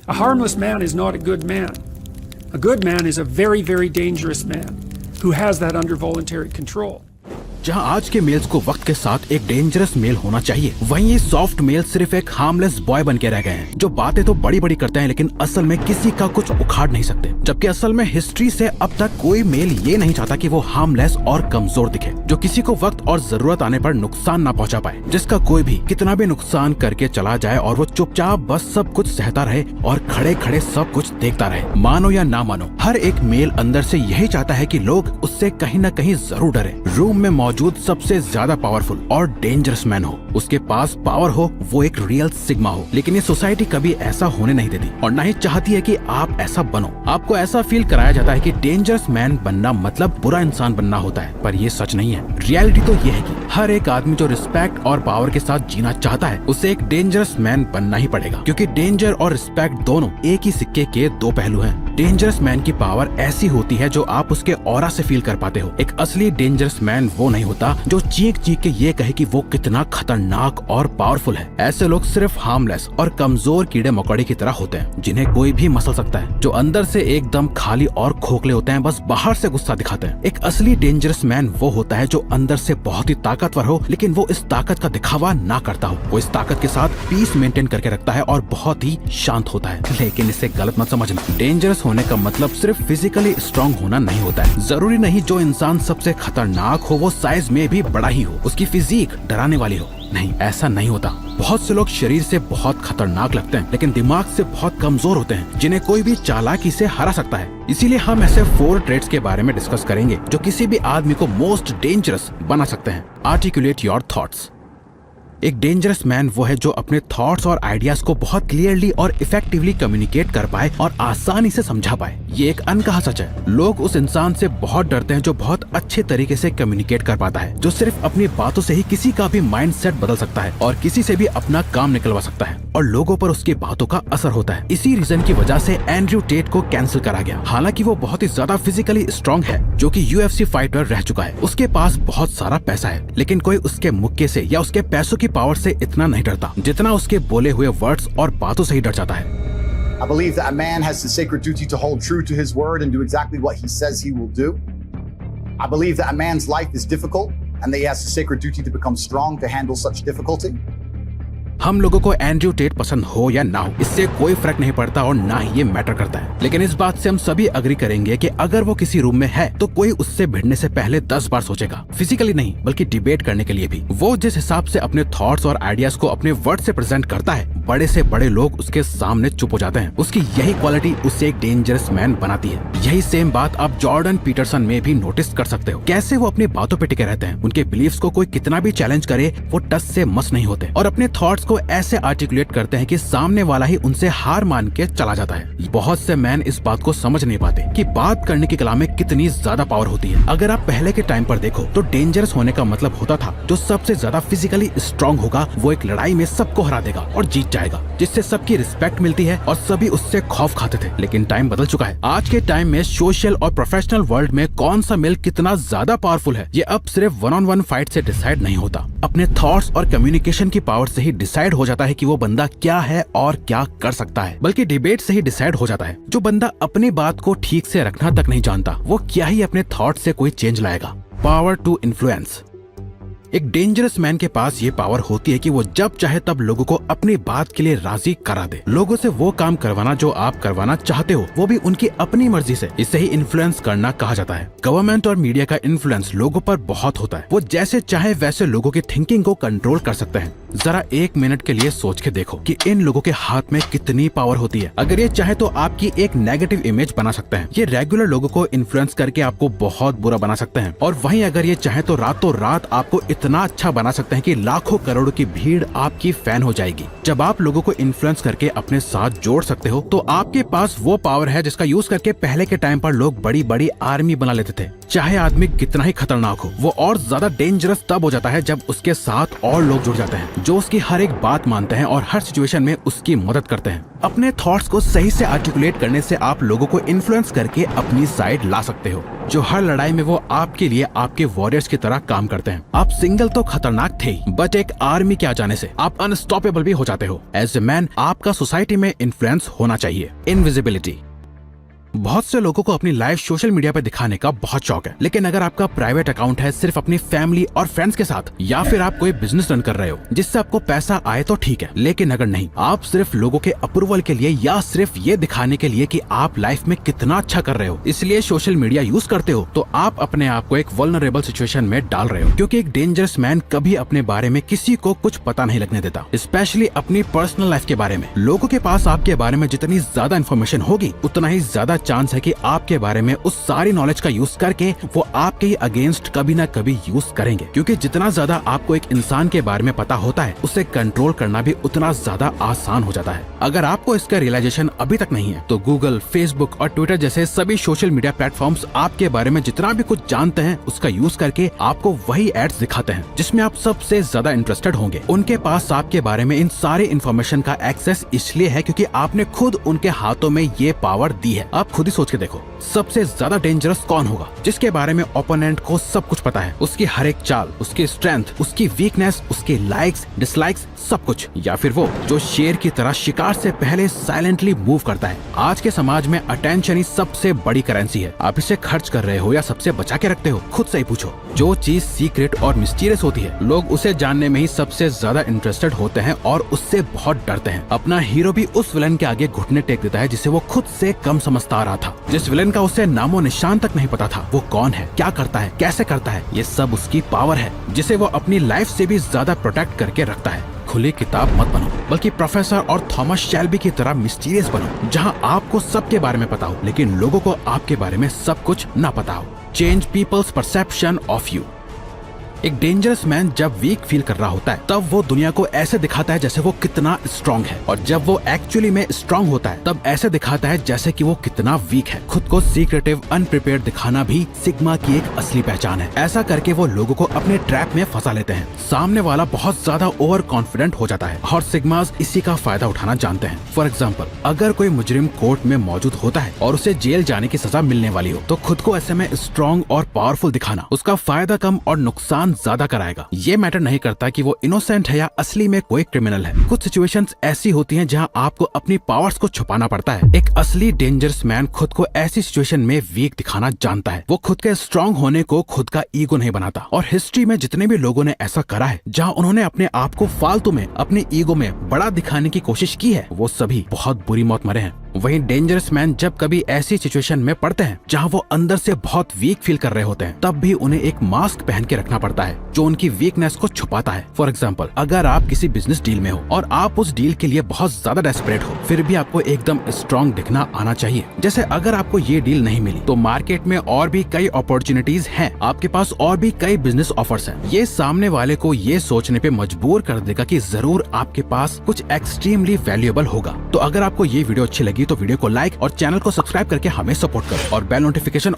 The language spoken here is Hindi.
A harmless man is not a good man. A good man is a very, very dangerous man who has that under voluntary control. जहां आज के मेल्स को वक्त के साथ एक डेंजरस मेल होना चाहिए, वहीं ये सॉफ्ट मेल सिर्फ एक हार्मलेस बॉय बन के रह गए हैं, जो बातें तो बड़ी बड़ी करते हैं लेकिन असल में किसी का कुछ उखाड़ नहीं सकते। जबकि असल में हिस्ट्री से अब तक कोई मेल ये नहीं चाहता कि वो हार्मलेस और कमजोर दिखे, जो किसी को वक्त और जरूरत आने पर नुकसान ना पहुंचा पाए, जिसका कोई भी कितना भी नुकसान करके चला जाए और वो चुपचाप बस सब कुछ सहता रहे और खड़े खड़े सब कुछ देखता रहे। मानो या ना मानो, हर एक मेल अंदर से यही चाहता है कि लोग उससे कहीं न कहीं जरूर डरे। रूम में मौजूद सबसे ज्यादा पावरफुल और डेंजरस मैन हो, उसके पास पावर हो, वो एक रियल सिग्मा हो। लेकिन ये सोसाइटी कभी ऐसा होने नहीं देती और ना ही चाहती है कि आप ऐसा बनो। आपको ऐसा फील कराया जाता है कि डेंजरस मैन बनना मतलब बुरा इंसान बनना होता है, पर ये सच नहीं है। रियलिटी तो ये है कि हर एक आदमी जो रिस्पेक्ट और पावर के साथ जीना चाहता है, उसे एक डेंजरस मैन बनना ही पड़ेगा, क्योंकि डेंजर और रिस्पेक्ट दोनों एक ही सिक्के के दो पहलू हैं। डेंजरस मैन की पावर ऐसी होती है जो आप उसके ऑरा से फील कर पाते हो। एक असली डेंजरस मैन वो नहीं होता जो चीख चीख के ये कहे कि वो कितना खतरनाक और पावरफुल है। ऐसे लोग सिर्फ हार्मलेस और कमजोर कीड़े मकोड़े की तरह होते हैं, जिन्हें कोई भी मसल सकता है, जो अंदर से एकदम खाली और खोखले होते हैं, बस बाहर से गुस्सा दिखाते हैं। एक असली डेंजरस मैन वो होता है जो अंदर से बहुत ही ताकतवर हो, लेकिन वो इस ताकत का दिखावा ना करता हो। वो इस ताकत के साथ पीस मेंटेन करके रखता है और बहुत ही शांत होता है। लेकिन इसे गलत मत समझना, डेंजरस होने का मतलब सिर्फ फिजिकली स्ट्रॉन्ग होना नहीं होता है। जरूरी नहीं जो इंसान सबसे खतरनाक हो वो साइज में भी बड़ा ही हो, उसकी फिजिक डराने वाली हो। नहीं, ऐसा नहीं होता। बहुत से लोग शरीर से बहुत खतरनाक लगते हैं लेकिन दिमाग से बहुत कमजोर होते हैं, जिन्हें कोई भी चालाकी से हरा सकता है। इसीलिए हम ऐसे 4 ट्रेट्स के बारे में डिस्कस करेंगे जो किसी भी आदमी को मोस्ट डेंजरस बना सकते हैं। Articulate your thoughts. एक डेंजरस मैन वो है जो अपने थॉट्स और आइडियाज को बहुत क्लियरली और इफेक्टिवली कम्युनिकेट कर पाए और आसानी से समझा पाए। ये एक अनकहा सच है। लोग उस इंसान से बहुत डरते हैं जो बहुत अच्छे तरीके से कम्युनिकेट कर पाता है, जो सिर्फ अपनी बातों से ही किसी का भी माइंडसेट बदल सकता है और किसी से भी अपना काम निकलवा सकता है और लोगों पर उसकी बातों का असर होता है। इसी रीजन की वजह से एंड्रयू टेट को कैंसिल करा गया। हालांकि वो बहुत ही ज्यादा फिजिकली स्ट्रॉन्ग है, जो कि UFC फाइटर रह चुका है। उसके पास बहुत सारा पैसा है, लेकिन कोई उसके मुक्के से या उसके पैसों की पावर से इतना नहीं डरता जितना उसके बोले हुए वर्ड्स और बातों से ही डर जाता है। I believe that a man has the sacred duty to hold true to his word and do exactly what he says he will do. I believe that a man's life is difficult and that he has the sacred duty to become strong to handle such difficulty. हम लोगों को एंड्रयू टेट पसंद हो या ना हो, इससे कोई फर्क नहीं पड़ता और ना ही ये मैटर करता है। लेकिन इस बात से हम सभी अग्री करेंगे कि अगर वो किसी रूम में है तो कोई उससे भिड़ने से पहले 10 बार सोचेगा। फिजिकली नहीं बल्कि डिबेट करने के लिए भी। वो जिस हिसाब से अपने थॉट्स और आइडियाज को अपने वर्ड से प्रेजेंट करता है, बड़े से बड़े लोग उसके सामने चुप हो जाते हैं। उसकी यही क्वालिटी उसे एक डेंजरस मैन बनाती है। यही सेम बात आप जॉर्डन पीटरसन में भी नोटिस कर सकते हो। कैसे वो अपनी बातों पे टिके रहते हैं। उनके बिलीफ्स को कोई कितना भी चैलेंज करे वो टस से मस नहीं होते और अपने थॉट्स को ऐसे आर्टिकुलेट करते हैं कि सामने वाला ही उनसे हार मान के चला जाता है। बहुत से मैन इस बात को समझ नहीं पाते कि बात करने की कला में कितनी ज्यादा पावर होती है। अगर आप पहले के टाइम पर देखो तो डेंजरस होने का मतलब होता था जो सबसे ज्यादा फिजिकली स्ट्रॉन्ग होगा वो एक लड़ाई में सबको हरा देगा और जीत जाएगा, जिससे सबकी रिस्पेक्ट मिलती है और सभी उससे खौफ खाते थे। लेकिन टाइम बदल चुका है। आज के टाइम में सोशल और प्रोफेशनल वर्ल्ड में कौन सा मेल कितना ज्यादा पावरफुल है, ये अब सिर्फ 1-on-1 फाइट से डिसाइड नहीं होता। अपने थॉट्स और कम्युनिकेशन की पावर से ही डिसाइड हो जाता है कि वो बंदा क्या है और क्या कर सकता है। बल्कि डिबेट से ही डिसाइड हो जाता है। जो बंदा अपनी बात को ठीक से रखना तक नहीं जानता, वो क्या ही अपने थॉट से कोई चेंज लाएगा। Power to influence. एक डेंजरस मैन के पास ये पावर होती है कि वो जब चाहे तब लोगों को अपनी बात के लिए राजी करा दे। लोगों से वो काम करवाना जो आप करवाना चाहते हो, वो भी उनकी अपनी मर्जी से। इसे ही इन्फ्लुएंस करना कहा जाता है। गवर्नमेंट और मीडिया का इन्फ्लुएंस लोगों पर बहुत होता है। वो जैसे चाहे वैसे लोगों की थिंकिंग को कंट्रोल कर सकते हैं। जरा 1 मिनट के लिए सोच के देखो कि इन लोगों के हाथ में कितनी पावर होती है। अगर ये चाहे तो आपकी एक नेगेटिव इमेज बना सकते हैं। ये रेगुलर लोगों को इन्फ्लुएंस करके आपको बहुत बुरा बना सकते हैं। और वहीं अगर ये चाहे तो रातों रात आपको इतना अच्छा बना सकते हैं कि लाखों करोड़ों की भीड़ आपकी फैन हो जाएगी। जब आप लोगों को इन्फ्लुएंस करके अपने साथ जोड़ सकते हो तो आपके पास वो पावर है जिसका यूज करके पहले के टाइम पर लोग बड़ी बड़ी आर्मी बना लेते थे। चाहे आदमी कितना ही खतरनाक हो, वो और ज्यादा डेंजरस तब हो जाता है जब उसके साथ और लोग जुड़ जाते हैं जो उसकी हर एक बात मानते हैं और हर सिचुएशन में उसकी मदद करते हैं। अपने थॉट्स को सही से आर्टिकुलेट करने से आप लोगों को इन्फ्लुएंस करके अपनी साइड ला सकते हो, जो हर लड़ाई में वो आपके लिए आपके वॉरियर्स की तरह काम करते हैं। आप सिंगल सिंगल तो खतरनाक थे ही, बट एक आर्मी के आ जाने से आप अनस्टॉपेबल भी हो जाते हो। एज ए मैन आपका सोसाइटी में इन्फ्लुएंस होना चाहिए। इनविजिबिलिटी। बहुत से लोगों को अपनी लाइफ सोशल मीडिया पे दिखाने का बहुत शौक है, लेकिन अगर आपका प्राइवेट अकाउंट है सिर्फ अपनी फैमिली और फ्रेंड्स के साथ, या फिर आप कोई बिजनेस रन कर रहे हो जिससे आपको पैसा आए तो ठीक है, लेकिन अगर नहीं, आप सिर्फ लोगों के अप्रूवल के लिए या सिर्फ ये दिखाने के लिए कि आप लाइफ में कितना अच्छा कर रहे हो इसलिए सोशल मीडिया यूज करते हो, तो आप अपने आप को एक वल्नरेबल सिचुएशन में डाल रहे हो। क्योंकि एक डेंजरस मैन कभी अपने बारे में किसी को कुछ पता नहीं लगने देता, स्पेशली अपनी पर्सनल लाइफ के बारे में। लोगों के पास आपके बारे में जितनी ज्यादा इन्फॉर्मेशन होगी उतना ही ज्यादा चांस है कि आपके बारे में उस सारी नॉलेज का यूज करके वो आपके ही अगेंस्ट कभी ना कभी यूज करेंगे। क्योंकि जितना ज्यादा आपको एक इंसान के बारे में पता होता है, उसे कंट्रोल करना भी उतना ज्यादा आसान हो जाता है। अगर आपको इसका रियलाइजेशन अभी तक नहीं है, तो गूगल, फेसबुक और ट्विटर जैसे सभी सोशल मीडिया प्लेटफॉर्म्स आपके बारे में जितना भी कुछ जानते हैं उसका यूज करके आपको वही एड्स दिखाते हैं जिसमें आप सबसे ज्यादा इंटरेस्टेड होंगे। उनके पास आपके बारे में इन सारे इन्फॉर्मेशन का एक्सेस इसलिए है क्योंकि आपने खुद उनके हाथों में ये पावर दी है। आप खुद ही सोच के देखो, सबसे ज्यादा डेंजरस कौन होगा? जिसके बारे में ओपोनेंट को सब कुछ पता है, उसकी हर एक चाल, उसकी स्ट्रेंथ, उसकी वीकनेस, उसके लाइक्स, डिसलाइक्स, सब कुछ। या फिर वो जो शेर की तरह शिकार से पहले साइलेंटली मूव करता है। आज के समाज में अटेंशन ही सबसे बड़ी करेंसी है। आप इसे खर्च कर रहे हो या सबसे बचा के रखते हो? खुद से ही पूछो। जो चीज सीक्रेट और मिस्टीरियस होती है, लोग उसे जानने में ही सबसे ज्यादा इंटरेस्टेड होते हैं और उससे बहुत डरते हैं। अपना हीरो भी उस विलन के आगे घुटने टेक देता है जिसे वो खुद से कम समझता आ रहा था। जिस विलन का उसे नामो निशान तक नहीं पता था, वो कौन है, क्या करता है, कैसे करता है, ये सब उसकी पावर है जिसे वो अपनी लाइफ से भी ज्यादा प्रोटेक्ट करके रखता है। खुली किताब मत बनो, बल्कि प्रोफेसर और थॉमस शेल्बी की तरह मिस्टीरियस बनो, जहां आपको सबके बारे में पता हो लेकिन लोगों को आपके बारे में सब कुछ ना पता हो। Change peoples perception of you. एक डेंजरस मैन जब वीक फील कर रहा होता है तब वो दुनिया को ऐसे दिखाता है जैसे वो कितना स्ट्रांग है, और जब वो एक्चुअली में स्ट्रांग होता है तब ऐसे दिखाता है जैसे कि वो कितना वीक है। खुद को सीक्रेटिव, अनप्रिपेयर्ड दिखाना भी सिग्मा की एक असली पहचान है। ऐसा करके वो लोगों को अपने ट्रैप में फंसा लेते हैं। सामने वाला बहुत ज्यादा ओवर कॉन्फिडेंट हो जाता है और सिग्मास इसी का फायदा उठाना जानते हैं। फॉर एग्जाम्पल, अगर कोई मुजरिम कोर्ट में मौजूद होता है और उसे जेल जाने की सजा मिलने वाली हो, तो खुद को ऐसे में स्ट्रांग और पावरफुल दिखाना उसका फायदा कम और नुकसान ज्यादा कराएगा। ये मैटर नहीं करता कि वो इनोसेंट है या असली में कोई क्रिमिनल है। कुछ सिचुएशंस ऐसी होती हैं जहां आपको अपनी पावर्स को छुपाना पड़ता है। एक असली डेंजरस मैन खुद को ऐसी सिचुएशन में वीक दिखाना जानता है। वो खुद के स्ट्रांग होने को खुद का ईगो नहीं बनाता। और हिस्ट्री में जितने भी लोगों ने ऐसा करा है जहां उन्होंने अपने आप को फालतू में अपने ईगो में बड़ा दिखाने की कोशिश की है, वो सभी बहुत बुरी मौत मरे हैं। वहीं डेंजरस मैन जब कभी ऐसी सिचुएशन में पड़ते हैं जहां वो अंदर से बहुत वीक फील कर रहे होते हैं, तब भी उन्हें एक मास्क पहन के रखना पड़ता है जो उनकी वीकनेस को छुपाता है। फॉर एग्जाम्पल, अगर आप किसी बिजनेस डील में हो और आप उस डील के लिए बहुत ज्यादा डेस्परेट हो, फिर भी आपको एकदम स्ट्रांग दिखना आना चाहिए। जैसे अगर आपको ये डील नहीं मिली तो मार्केट में और भी कई अपॉर्चुनिटीज हैं, आपके पास और भी कई बिजनेस ऑफर्स हैं। ये सामने वाले को ये सोचने पे मजबूर कर देगा कि जरूर आपके पास कुछ एक्सट्रीमली वैल्यूएबल होगा। तो अगर आपको ये वीडियो अच्छी लगी तो वीडियो को लाइक और चैनल को सब्सक्राइब करके हमें सपोर्ट करो और बेल नोटिफिकेशन